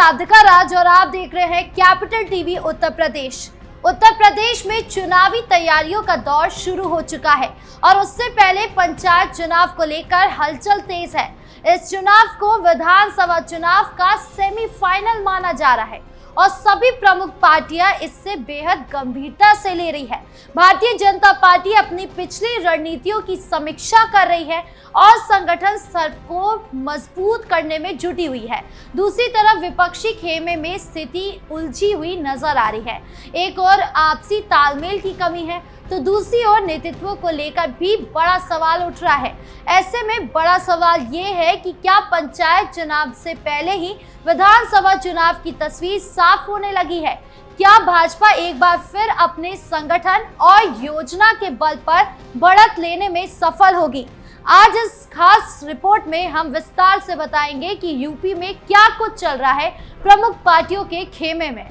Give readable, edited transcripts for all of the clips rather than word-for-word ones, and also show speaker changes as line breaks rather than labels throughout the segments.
राधिका राज और आप देख रहे हैं कैपिटल टीवी उत्तर प्रदेश। उत्तर प्रदेश में चुनावी तैयारियों का दौर शुरू हो चुका है और उससे पहले पंचायत चुनाव को लेकर हलचल तेज है। इस चुनाव को विधानसभा चुनाव का सेमीफाइनल माना जा रहा है और सभी प्रमुख पार्टियां इससे बेहद गंभीरता से ले रही है। भारतीय जनता पार्टी अपनी पिछली रणनीतियों की समीक्षा कर रही है और संगठन स्तर को मजबूत करने में जुटी हुई है। दूसरी तरफ विपक्षी खेमे में स्थिति उलझी हुई नजर आ रही है। एक और आपसी तालमेल की कमी है तो दूसरी ओर नेतृत्व को लेकर भी बड़ा सवाल उठ रहा है। ऐसे में बड़ा सवाल ये है कि क्या पंचायत चुनाव से पहले ही विधानसभा चुनाव की तस्वीर साफ होने लगी है? क्या भाजपा एक बार फिर अपने संगठन और योजना के बल पर बढ़त लेने में सफल होगी? आज इस खास रिपोर्ट में हम विस्तार से बताएंगे कि यूपी में क्या कुछ चल रहा है प्रमुख पार्टियों के खेमे में।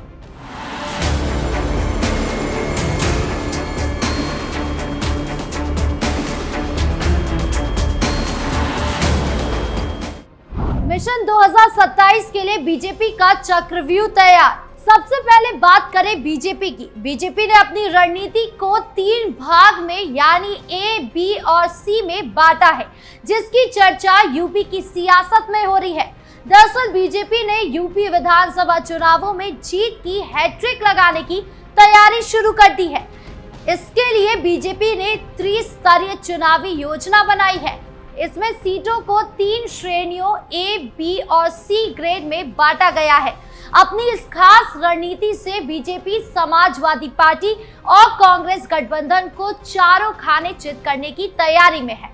मिशन 2027 के लिए बीजेपी का चक्रव्यूह तैयार। सबसे पहले बात करें बीजेपी की। बीजेपी ने अपनी रणनीति को 3 भाग में यानी ए, बी और सी में बांटा है, जिसकी चर्चा यूपी की सियासत में हो रही है। दरअसल बीजेपी ने यूपी विधानसभा चुनावों में जीत की हैट्रिक लगाने की तैयारी शुरू कर दी है। इसके लिए बीजेपी ने त्रिस्तरीय चुनावी योजना बनाई है। इसमें सीटों को 3 श्रेणियों ए, बी और सी ग्रेड में बांटा गया है। अपनी इस खास रणनीति से बीजेपी समाजवादी पार्टी और कांग्रेस गठबंधन को चारों खाने चित करने की तैयारी में है।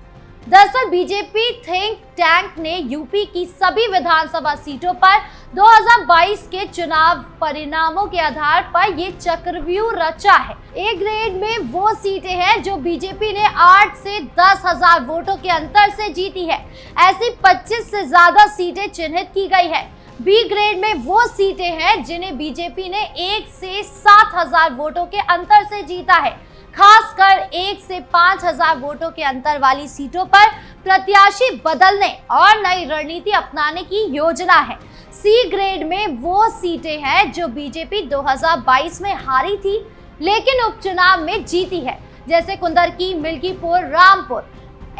दरअसल बीजेपी थिंक टैंक ने यूपी की सभी विधानसभा सीटों पर 2022 के चुनाव परिणामों के आधार पर ये चक्रव्यूह रचा है। ए ग्रेड में वो सीटें हैं जो बीजेपी ने 8 से 10,000 वोटों के अंतर से जीती है। ऐसी 25 से ज्यादा सीटें चिन्हित की गई है। बी ग्रेड में वो सीटें हैं जिन्हें बीजेपी ने 1 से 7,000 वोटों के अंतर से जीता है। खासकर 1 से 5,000 वोटों के अंतर वाली सीटों पर प्रत्याशी बदलने और नई रणनीति अपनाने की योजना है। सी ग्रेड में वो सीटें हैं जो बीजेपी 2022 में हारी थी लेकिन उपचुनाव में जीती है, जैसे कुंदरकी, मिल्कीपुर, रामपुर।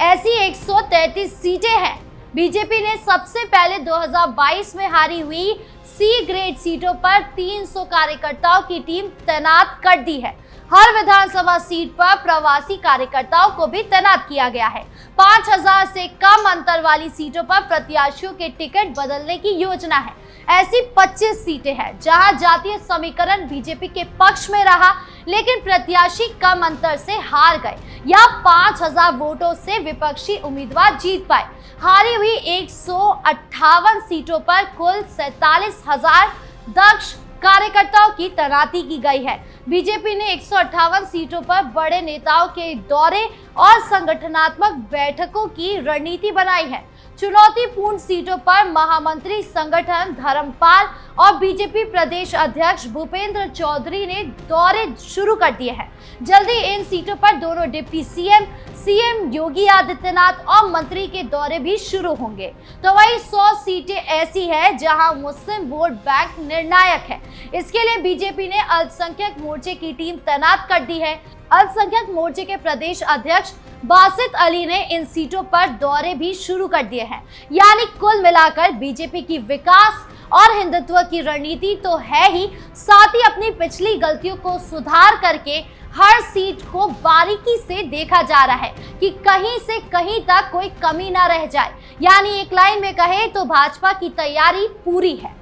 ऐसी 133 सीटें हैं। बीजेपी ने सबसे पहले 2022 में हारी हुई सी ग्रेड सीटों पर 300 कार्यकर्ताओं की टीम तैनात कर दी है। हर विधानसभा सीट पर प्रवासी कार्यकर्ताओं को भी तैनात किया गया है। 5,000 से कम अंतर वाली सीटों पर प्रत्याशियों के टिकट बदलने की योजना है। ऐसी 25 सीटें हैं जहां जातीय समीकरण बीजेपी के पक्ष में रहा लेकिन प्रत्याशी कम अंतर से हार गए या 5,000 वोटों से विपक्षी उम्मीदवार जीत पाए। हारी हुई 158 सीटों पर कुल 47,000 दक्ष कार्यकर्ताओं की तैनाती की गई है। बीजेपी ने 158 सीटों पर बड़े नेताओं के दौरे और संगठनात्मक बैठकों की रणनीति बनाई है। चुनौतीपूर्ण सीटों पर महामंत्री संगठन धर्मपाल और बीजेपी प्रदेश अध्यक्ष भूपेंद्र चौधरी ने दौरे शुरू कर दिए हैं। जल्दी इन सीटों पर दोनों डिप्टी सीएम योगी आदित्यनाथ और मंत्री के दौरे भी शुरू होंगे। तो वही 100 सीटें ऐसी हैं जहां मुस्लिम वोट बैंक निर्णायक है। इसके लिए बीजेपी ने अल्पसंख्यक मोर्चे की टीम तैनात कर दी है। अल्पसंख्यक मोर्चे के प्रदेश अध्यक्ष बासित अली ने इन सीटों पर दौरे भी शुरू कर दिए हैं। यानी कुल मिलाकर बीजेपी की विकास और हिंदुत्व की रणनीति तो है ही, साथ ही अपनी पिछली गलतियों को सुधार करके हर सीट को बारीकी से देखा जा रहा है कि कहीं से कहीं तक कोई कमी ना रह जाए। यानी एक लाइन में कहे तो भाजपा की तैयारी पूरी है।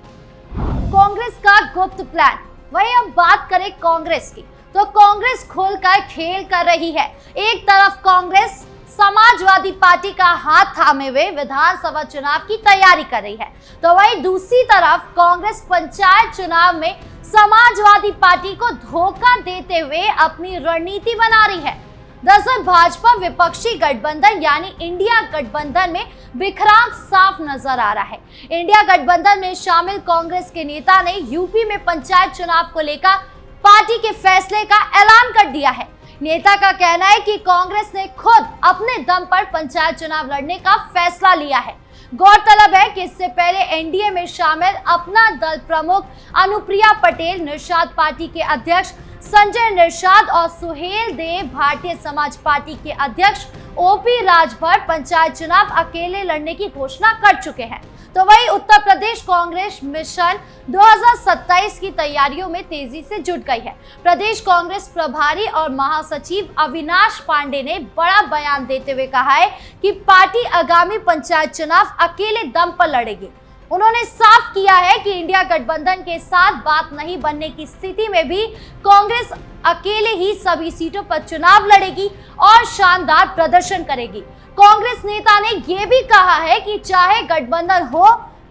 कांग्रेस का गुप्त प्लान। वही अब बात करें कांग्रेस की तो कांग्रेस खोलकर खेल कर रही है। एक तरफ कांग्रेस समाजवादी पार्टी का हाथ थामे हुए विधानसभा चुनाव की तैयारी कर रही है तो वहीं दूसरी तरफ कांग्रेस पंचायत चुनाव में समाजवादी पार्टी को धोखा देते हुए अपनी रणनीति बना रही है। दरअसल भाजपा विपक्षी गठबंधन यानी इंडिया गठबंधन में बिखराव साफ नजर आ रहा है। इंडिया गठबंधन में शामिल कांग्रेस के नेता ने यूपी में पंचायत चुनाव को लेकर पार्टी के फैसले का ऐलान कर दिया है। नेता का कहना है कि कांग्रेस ने खुद अपने दम पर पंचायत चुनाव लड़ने का फैसला लिया है। गौरतलब है कि इससे पहले एनडीए में शामिल अपना दल प्रमुख अनुप्रिया पटेल, निषाद पार्टी के अध्यक्ष संजय निषाद और सुहेल देव भारतीय समाज पार्टी के अध्यक्ष ओपी राजभर पंचायत चुनाव अकेले लड़ने की घोषणा कर चुके हैं। तो वहीं उत्तर प्रदेश कांग्रेस मिशन 2027 की तैयारियों में तेजी से जुट गई है। प्रदेश कांग्रेस प्रभारी और महासचिव अविनाश पांडे ने बड़ा बयान देते हुए कहा है कि पार्टी आगामी पंचायत चुनाव अकेले दम पर लड़ेगी। उन्होंने साफ किया है कि इंडिया गठबंधन के साथ बात नहीं बनने की स्थिति में भी कांग्रेस अकेले ही सभी सीटों पर चुनाव लड़ेगी और शानदार प्रदर्शन करेगी। कांग्रेस नेता ने यह भी कहा है कि चाहे गठबंधन हो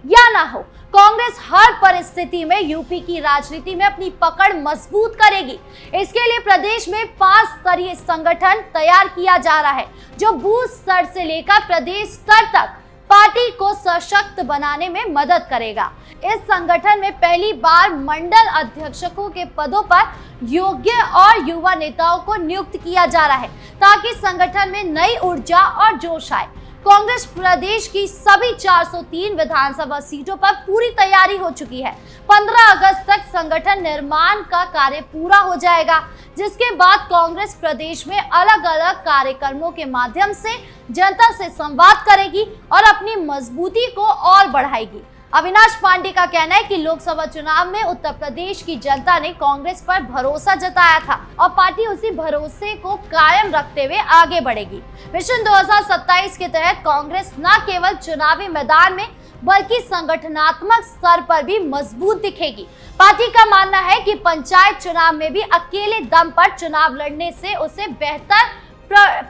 या ना हो, कांग्रेस हर परिस्थिति में यूपी की राजनीति में अपनी पकड़ मजबूत करेगी। इसके लिए प्रदेश में 5 स्तरीय संगठन तैयार किया जा रहा है, जो बूथ स्तर से लेकर प्रदेश स्तर तक पार्टी को सशक्त बनाने में मदद करेगा। इस संगठन में पहली बार मंडल अध्यक्षों के पदों पर योग्य और युवा नेताओं को नियुक्त किया जा रहा है, ताकि संगठन में नई ऊर्जा और जोश आए। कांग्रेस प्रदेश की सभी 403 विधानसभा सीटों पर पूरी तैयारी हो चुकी है। 15 अगस्त तक संगठन निर्माण का कार्य पूरा हो जाएगा, जिसके बाद कांग्रेस प्रदेश में अलग अलग कार्यक्रमों के माध्यम से जनता से संवाद करेगी और अपनी मजबूती को और बढ़ाएगी। अविनाश पांडे का कहना है कि लोकसभा चुनाव में उत्तर प्रदेश की जनता ने कांग्रेस पर भरोसा जताया था और पार्टी उसी भरोसे को कायम रखते हुए आगे बढ़ेगी। मिशन 2027 के तहत कांग्रेस न केवल चुनावी मैदान में बल्कि संगठनात्मक स्तर पर भी मजबूत दिखेगी। पार्टी का मानना है कि पंचायत चुनाव में भी अकेले दम पर चुनाव लड़ने से उसे बेहतर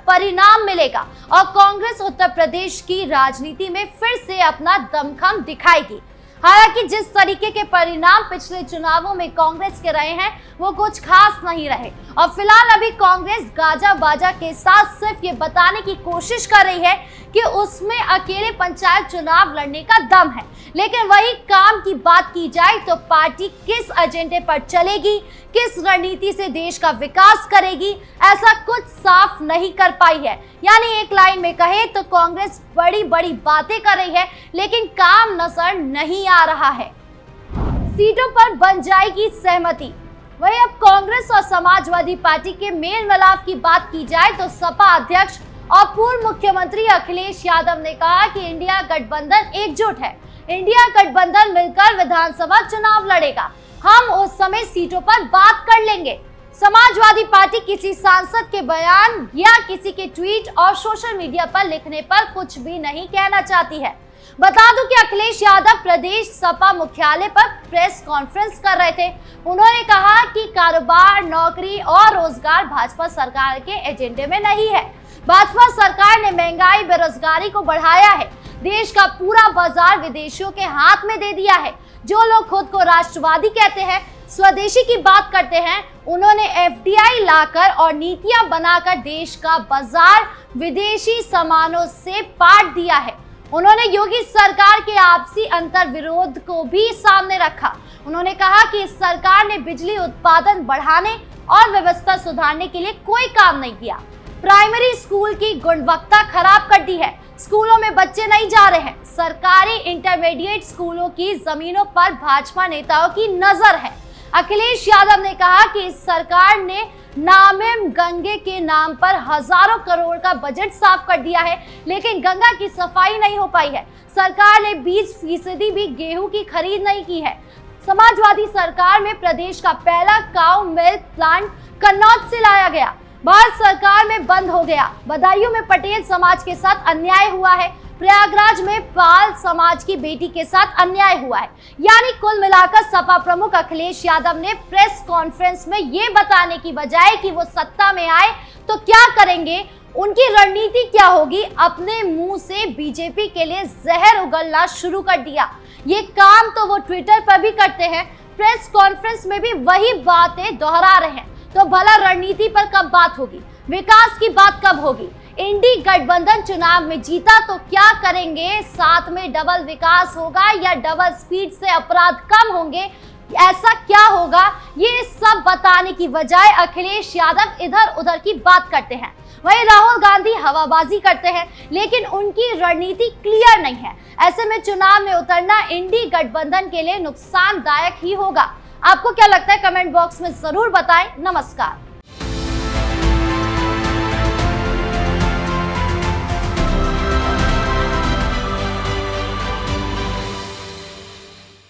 परिणाम मिलेगा और कांग्रेस उत्तर प्रदेश की राजनीति में फिर से अपना दमखम दिखाएगी। हालांकि जिस तरीके के परिणाम पिछले चुनावों में कांग्रेस के रहे हैं, वो कुछ खास नहीं रहे और फिलहाल अभी कांग्रेस गाजा बाजा के साथ सिर्फ ये बताने की कोशिश कर रही है कि उसमें अकेले पंचायत चुनाव लड़ने का दम है। लेकिन वही काम की बात की जाए तो पार्टी किस एजेंडे पर चलेगी, किस रणनीति से देश का विकास करेगी, ऐसा कुछ साफ नहीं कर पाई है। यानी एक लाइन में कहे तो कांग्रेस बड़ी बड़ी बातें कर रही है, लेकिन काम नजर नहीं आ रहा है। सीटों पर बन जाएगी सहमति। वही अब कांग्रेस और समाजवादी पार्टी के मेल मिलाप की बात की जाए तो सपा अध्यक्ष और पूर्व मुख्यमंत्री अखिलेश यादव ने कहा कि इंडिया गठबंधन एकजुट है। इंडिया गठबंधन मिलकर विधानसभा चुनाव लड़ेगा। हम उस समय सीटों पर बात कर लेंगे। समाजवादी पार्टी किसी सांसद के बयान या किसी के ट्वीट और सोशल मीडिया पर लिखने पर कुछ भी नहीं कहना चाहती है। बता दूं कि अखिलेश यादव प्रदेश सपा मुख्यालय पर प्रेस कॉन्फ्रेंस कर रहे थे। उन्होंने कहा कि कारोबार, नौकरी और रोजगार भाजपा सरकार के एजेंडे में नहीं है। भाजपा सरकार ने महंगाई, बेरोजगारी को बढ़ाया है। देश का पूरा बाजार विदेशियों के हाथ में दे दिया है। जो लोग खुद को राष्ट्रवादी कहते हैं, स्वदेशी की बात करते हैं, उन्होंने एफडीआई लाकर और नीतियां बनाकर देश का बाजार विदेशी सामानों से पाट दिया है। उन्होंने योगी सरकार के आपसी अंतर विरोध को भी सामने रखा। उन्होंने कहा कि इस सरकार ने बिजली उत्पादन बढ़ाने और व्यवस्था सुधारने के लिए कोई काम नहीं किया। प्राइमरी स्कूल की गुणवत्ता खराब कर दी है। स्कूलों में बच्चे नहीं जा रहे हैं। सरकारी इंटरमीडिएट स्कूलों की जमीनों पर भाजपा नेताओं की नजर है। अखिलेश यादव ने कहा कि इस सरकार ने नामिम गंगे के नाम पर हजारों करोड़ का बजट साफ कर दिया है, लेकिन गंगा की सफाई नहीं हो पाई है। सरकार ने 20% भी गेहूं की खरीद नहीं की है। समाजवादी सरकार में प्रदेश का पहला काउ मिल्क प्लांट कन्नौज से लाया गया, भारत सरकार में बंद हो गया। बदायूं में पटेल समाज के साथ अन्याय हुआ है। प्रयागराज में पाल समाज की बेटी के साथ अन्याय हुआ है। यानी कुल मिलाकर सपा प्रमुख अखिलेश यादव ने प्रेस कॉन्फ्रेंस में ये बताने की बजाय कि वो सत्ता में आए तो क्या करेंगे, उनकी रणनीति क्या होगी, अपने मुंह से बीजेपी के लिए जहर उगलना शुरू कर दिया। ये काम तो वो ट्विटर पर भी करते हैं, प्रेस कॉन्फ्रेंस में भी वही बातें दोहरा रहे हैं। तो भला रणनीति पर कब बात होगी, विकास की बात कब होगी? इंडी गठबंधन चुनाव में जीता तो क्या करेंगे, साथ में डबल विकास होगा या डबल स्पीड से अपराध कम होंगे, ऐसा क्या होगा, ये सब बताने की बजाय अखिलेश यादव इधर उधर की बात करते हैं। वहीं राहुल गांधी हवाबाजी करते हैं, लेकिन उनकी रणनीति क्लियर नहीं है। ऐसे में चुनाव में उतरना इंडी गठबंधन के लिए नुकसानदायक ही होगा। आपको क्या लगता है, कमेंट बॉक्स में जरूर बताएं। नमस्कार।